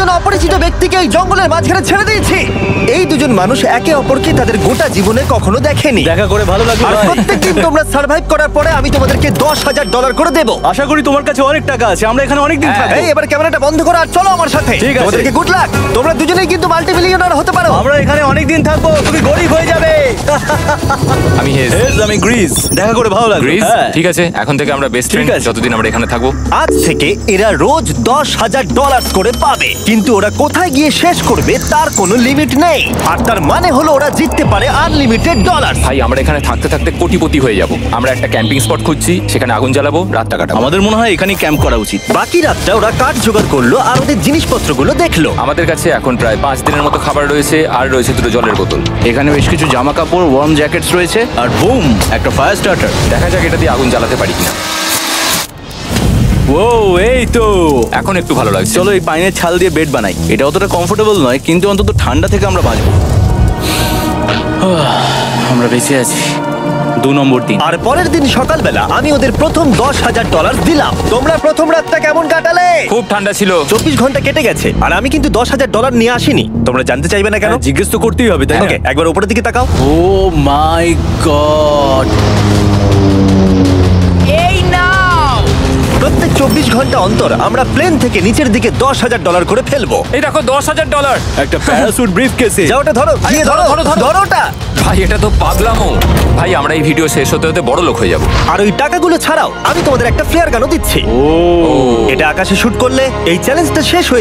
দুজন অপরিচিত ব্যক্তিকে এই জঙ্গলের মাঝখানে ছেড়ে দিয়েছি। এই দুজন মানুষ একে অপরকে তাদের গোটা জীবনে কখনো দেখেনি। দেখা করে ভালো লাগলো আর ভাই। প্রত্যেকদিন তোমরা সার্ভাইভ করার পরে আমি তোমাদেরকে $10,000 করে দেবো। আশা করি তোমার কাছে অনেক টাকা আছে, আমরা এখানে অনেক দিন থাকবো। এই এবার ক্যামেরাটা বন্ধ করো আর চলো আমার সাথে। ঠিক আছে। তোমাদেরকে গুড লাক। তোমরা দুজনেই কিন্তু মাল্টিমিলিয়নার হতে পারো। আমরা এখানে অনেক দিন থাকবো, তুমি গরিব হয়ে যাবে। আমি হেজ। আমি গ্রিস। দেখা করে ভালো লাগলো। গ্রিস হ্যাঁ। ঠিক আছে, এখন থেকে আমরা বেস্ট ফ্রেন্ড ঠিক আছে। যতদিন আমরা এখানে থাকবো। আজ থেকে এরা রোজ $10,000 করে পাবে, কিন্তু ওরা কোথায় গিয়ে শেষ করবে তার কোনো লিমিট নেই। আর তার মানে হলো ওরা জিততে পারে আনলিমিটেড ডলার। ভাই আমরা এখানে থাকতে থাকতে কোটিপতি হয়ে যাব। আমরা একটা ক্যাম্পিং স্পট খুঁজছি, সেখানে আগুন জ্বালাবো, রাতটা কাটাবো। আমাদের মনে হয় এখানেই ক্যাম্প করা উচিত। বাকি রাতটা ওরা কাঠ জোগাড় করলো আর ওদের জিনিসপত্রগুলো দেখলো। আমাদের কাছে এখন প্রায় 5 দিনের মতো খাবার রয়েছে, আর রয়েছে 2 জলের বোতল। এখানে বেশ কিছু জামা কাপড়, ওয়ার্ম জ্যাকেটস রয়েছে, আর বুম, একটা ফায়ার স্টার্টার। দেখা যাক এটা দিয়ে আগুন জ্বালাতে পারি কিনা। ও এই তো। এখন একটু ভালো লাগছে। চলো এই পাইনের ছাল দিয়ে বেড বানাই। এটা অতটা কমফোর্টেবল নয়, কিন্তু অন্তত ঠান্ডা থেকে আমরা বাঁচবো। আমরা বেঁচে আছি। 2 নম্বর দিন। আর পরের দিন সকালবেলা আমি ওদের প্রথম $10,000 দিলাম। তোমরা প্রথম রাতটা কেমন কাটালে? খুব ঠান্ডা ছিল। 24 ঘন্টা কেটে গেছে আর আমি কিন্তু $10,000 নিয়ে আসিনি। তোমরা জানতে চাইবে না কেন? জিজ্ঞেস তো করতেই হবে, তাই না? ওকে, একবার উপরের দিকে তাকাও। ও মাই গড। প্রত্যেক 24 ঘন্টা অন্তর আমরা প্লেন থেকে নিচের দিকে $10,000 করে ফেলবো। এই দেখো $10,000। একটা প্যারাসুট ব্রিফকেসে। যা ওটা ধরো, গিয়ে ধরো, ধরো ওটা। ভাই এটা তো পাগলামো। ভাই আমরা এই ভিডিও শেষ হতে হতে বড় লোক হয়ে যাব। আর ওই টাকাগুলো ছাড়াও আমি তোমাদের একটা ফ্লেয়ার গানও দিচ্ছি। ও এটা আকাশে শুট করলে এই চ্যালেঞ্জটা শেষ হয়ে